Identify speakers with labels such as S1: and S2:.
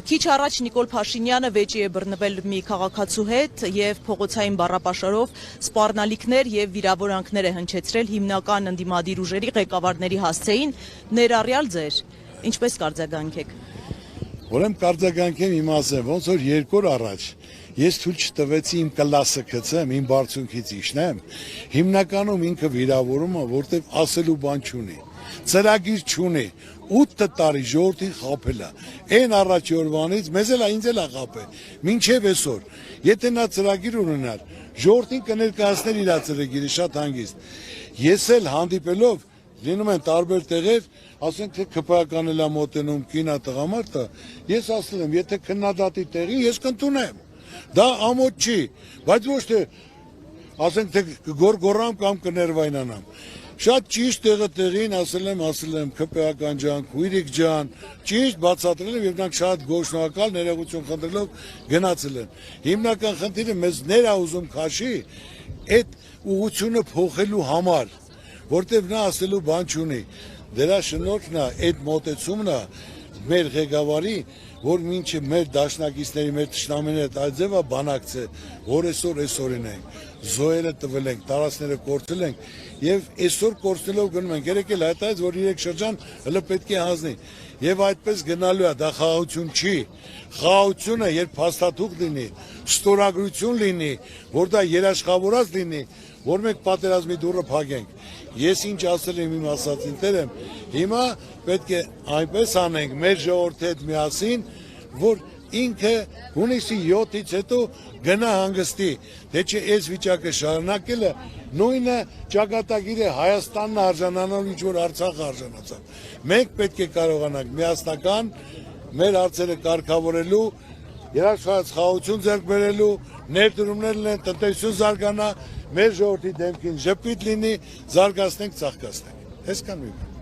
S1: Քիչ առաջ Նիկոլ Փաշինյանը վեճի է բռնվել մի քաղաքացու հետ եւ փողոցային բառապաշարով սպառնալիքներ եւ վիրավորանքներ է հնչեցրել հիմնական ընդդիմադիր ուժերի ղեկավարների հասցեին, ներառյալ ձեր։ Ինչպես կարձագանքեք։
S2: Ուրեմն կարձագանքեմ իմ ասեմ, ոնց որ 2 օր առաջ ես թույլ չտվեցի իմ կլասը գցեմ, իմ բարձունքից իջնեմ, հիմնականում ինքը վիրավորում է, որտեվ ասելու բան չունի, ծրագիր չունի, 8 տարի ժողովրդին խաբել է, այն առաջի օրվանից մեզ էլ ինձ էլ խաբել, մինչև այսօր, եթե նա ծրագիր ունենար, ժողովրդին կներկայացներ իր ծրագիրը շատ հանգիստ, ես էլ հանդիպելով լինում են տարբեր տեղեր, ասենք թե ԿՊԱ-ական էլ է մոտենում, կինա տղամարդը, ես ասել եմ, եթե քննադատի տեղին, ես կընդունեմ, դա ամոթ չի, բայց ոչ թե ասենք թե գորգորամ կամ կներվայնանամ, շատ ճիշտ տեղը տեղին ասել եմ, ԿՊԱ-ական ջան, քույրիկ ջան, ճիշտ բացատրել եմ եւ նրանք շատ գոհշնորհակալ ներողություն խնդրելով գնացել են, հիմնական խնդիրը մեզ ներ է ուզում քաշի, այդ ուղղությունը փոխելու համար, որտեվ նա ասելու բան չունի, դրա շնորհքն է, այդ մոտեցումն է մեր ղեկավարի, որ մինչև մեր դաշնակիցների, մեր թշնամիների այդ ձևը բանակցե, որ այսօրին ենք, զոհերը տվել ենք, տարածքները կորցրել ենք եւ այսօր կորցնելով գնում ենք, երեք էլ հայտարարեց, որ 3 շրջան հələ պետք է հանձնի եւ այդպես գնալու է, դա խաղաղություն չի, խաղաղությունը երբ փաստաթուղթ լինի, ստորագրություն լինի, որ դա երաշխավորած լինի, որ մենք պատերազմի դուռը փակենք, ես ինչ ասել եմ իմ ասածին տերեմ, հիմա պետք է այնպես անենք մեր ժողովրդի հետ միասին, որ ինքը հունիսի 7-ից հետո գնա հանգստի, թե չէ այս վիճակը շարունակելը նույնը ճակատագիր է Հայաստանն արժանանալու ինչ որ Արցախը արժանացավ։ Մենք պետք է կարողանանք միասնական մեր հարցերը կարգավորելու, երաշխավորած խաղաղություն ձեռք բերելու, ներդրումներ լինեն, տնտեսություն զարգանա, մեր ժողովրդի դեմքին ժպիտ լինի, զարգացնենք, ծաղկացնենք։ Այսքան մի բան։